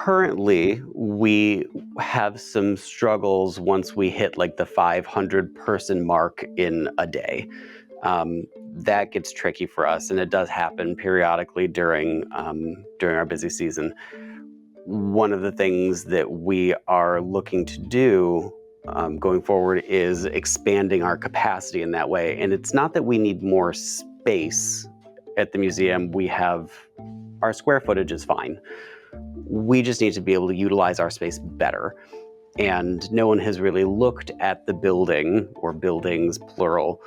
Currently, we have some struggles once we hit like the 500-person mark in a day. That gets tricky for us, and it does happen periodically during our busy season. One of the things that we are looking to do going forward is expanding our capacity in that way. And it's not that we need more space at the museum. Our square footage is fine. We just need to be able to utilize our space better. And no one has really looked at the building, or buildings plural,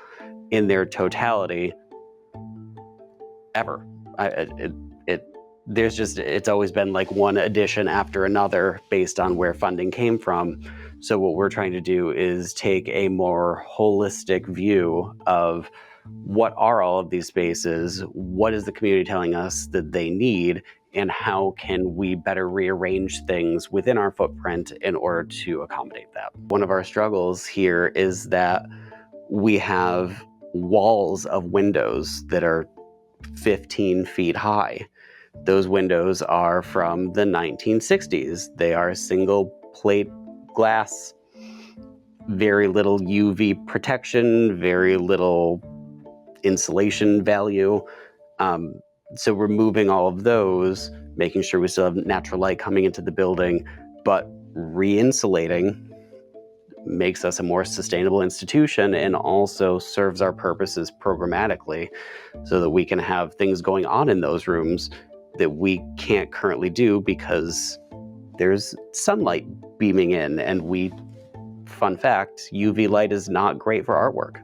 in their totality ever. It's always been like one addition after another based on where funding came from. So what we're trying to do is take a more holistic view of what are all of these spaces, what is the community telling us that they need, and how can we better rearrange things within our footprint in order to accommodate that. One of our struggles here is that we have walls of windows that are 15 feet high. Those windows are from the 1960s. They are single plate glass, very little UV protection, very little insulation value. So removing all of those, making sure we still have natural light coming into the building, but re-insulating makes us a more sustainable institution and also serves our purposes programmatically so that we can have things going on in those rooms that we can't currently do because there's sunlight beaming in, and fun fact, UV light is not great for artwork.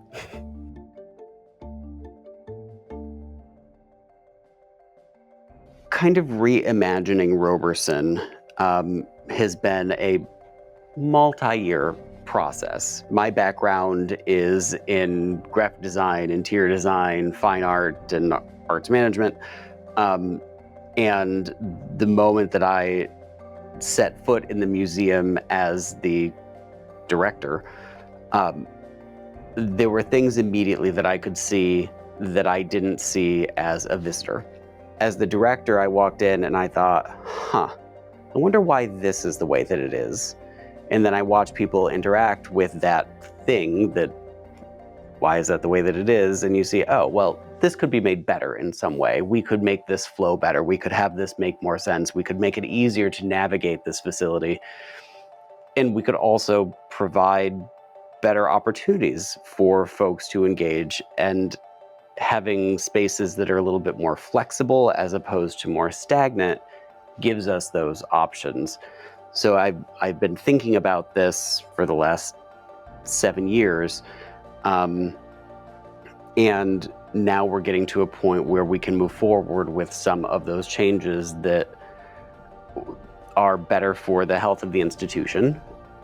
Kind of reimagining Roberson has been a multi-year process. My background is in graphic design, interior design, fine art, and arts management. And the moment that I set foot in the museum as the director, there were things immediately that I could see that I didn't see as a visitor. As the director, I walked in and I thought, I wonder why this is the way that it is. And then I watch people interact with that thing why is that the way that it is? And you see, oh, well, this could be made better in some way. We could make this flow better. We could have this make more sense. We could make it easier to navigate this facility. And we could also provide better opportunities for folks to engage, and having spaces that are a little bit more flexible as opposed to more stagnant gives us those options. So I've been thinking about this for the last 7 years. And now we're getting to a point where we can move forward with some of those changes that are better for the health of the institution,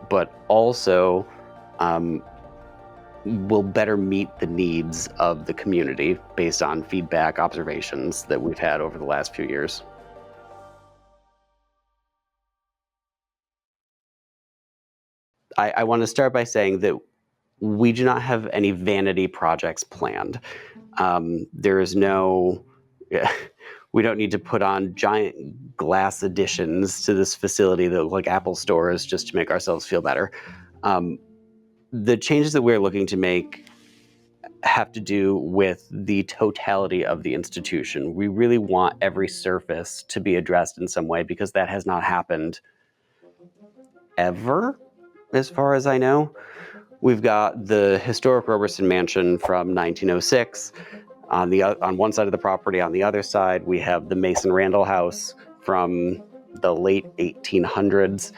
but also will better meet the needs of the community based on feedback, observations that we've had over the last few years. I want to start by saying that we do not have any vanity projects planned. There is no, we don't need to put on giant glass additions to this facility that look like Apple stores just to make ourselves feel better. The changes that we're looking to make have to do with the totality of the institution. We really want every surface to be addressed in some way because that has not happened ever, as far as I know. We've got the historic Roberson Mansion from 1906 on one side of the property. On the other side, we have the Mason Randall House from the late 1800s.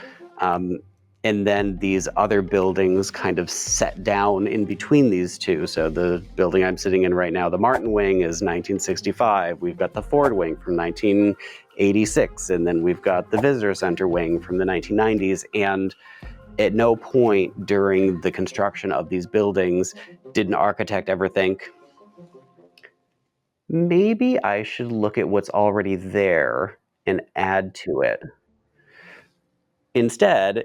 And then these other buildings kind of set down in between these two. So the building I'm sitting in right now, the Martin Wing, is 1965. We've got the Ford Wing from 1986. And then we've got the Visitor Center Wing from the 1990s. And at no point during the construction of these buildings did an architect ever think, maybe I should look at what's already there and add to it. Instead,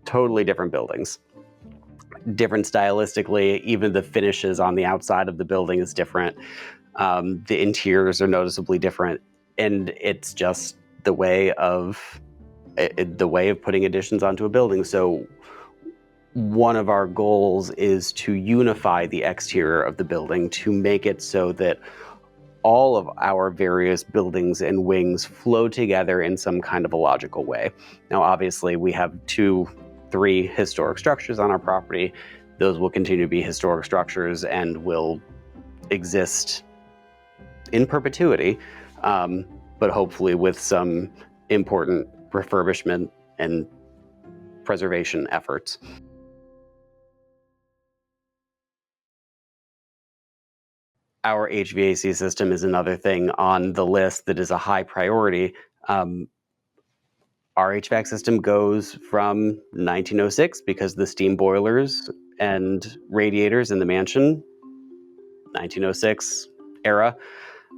totally different buildings. Different stylistically, even the finishes on the outside of the building is different. The interiors are noticeably different. And it's just the way of putting additions onto a building. So one of our goals is to unify the exterior of the building to make it so that all of our various buildings and wings flow together in some kind of a logical way. Now, obviously, we have 3 historic structures on our property. Those will continue to be historic structures and will exist in perpetuity, but hopefully with some important refurbishment and preservation efforts. Our HVAC system is another thing on the list that is a high priority. Um, our HVAC system goes from 1906 because the steam boilers and radiators in the mansion, 1906 era.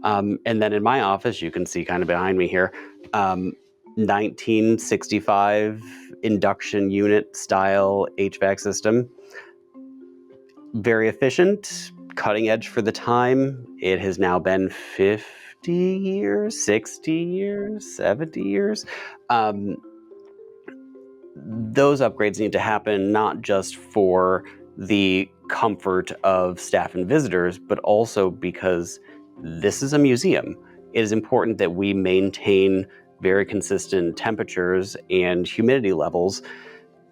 And then in my office, you can see kind of behind me here, 1965 induction unit style HVAC system. Very efficient, cutting edge for the time. It has now been 50 years, 60 years, 70 years. Um, those upgrades need to happen not just for the comfort of staff and visitors, but also because this is a museum. It is important that we maintain very consistent temperatures and humidity levels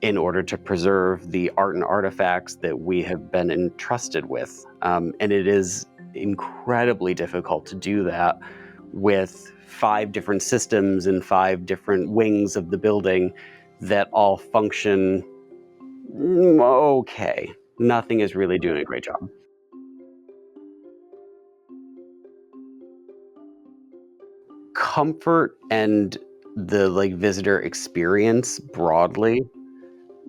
in order to preserve the art and artifacts that we have been entrusted with. And it is incredibly difficult to do that with 5 different systems and 5 different wings of the building that all function okay. Nothing is really doing a great job. Comfort and the visitor experience broadly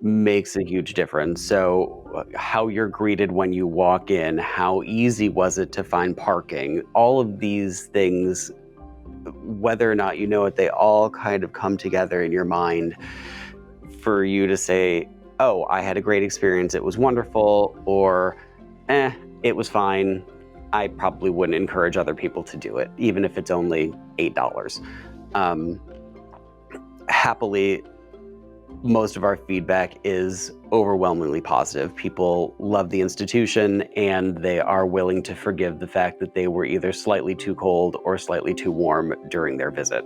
makes a huge difference. So, how you're greeted when you walk in, how easy was it to find parking? All of these things, whether or not you know it, they all kind of come together in your mind for you to say, oh, I had a great experience, it was wonderful, or eh, it was fine. I probably wouldn't encourage other people to do it, even if it's only $8. Um, happily, most of our feedback is overwhelmingly positive. People love the institution and they are willing to forgive the fact that they were either slightly too cold or slightly too warm during their visit.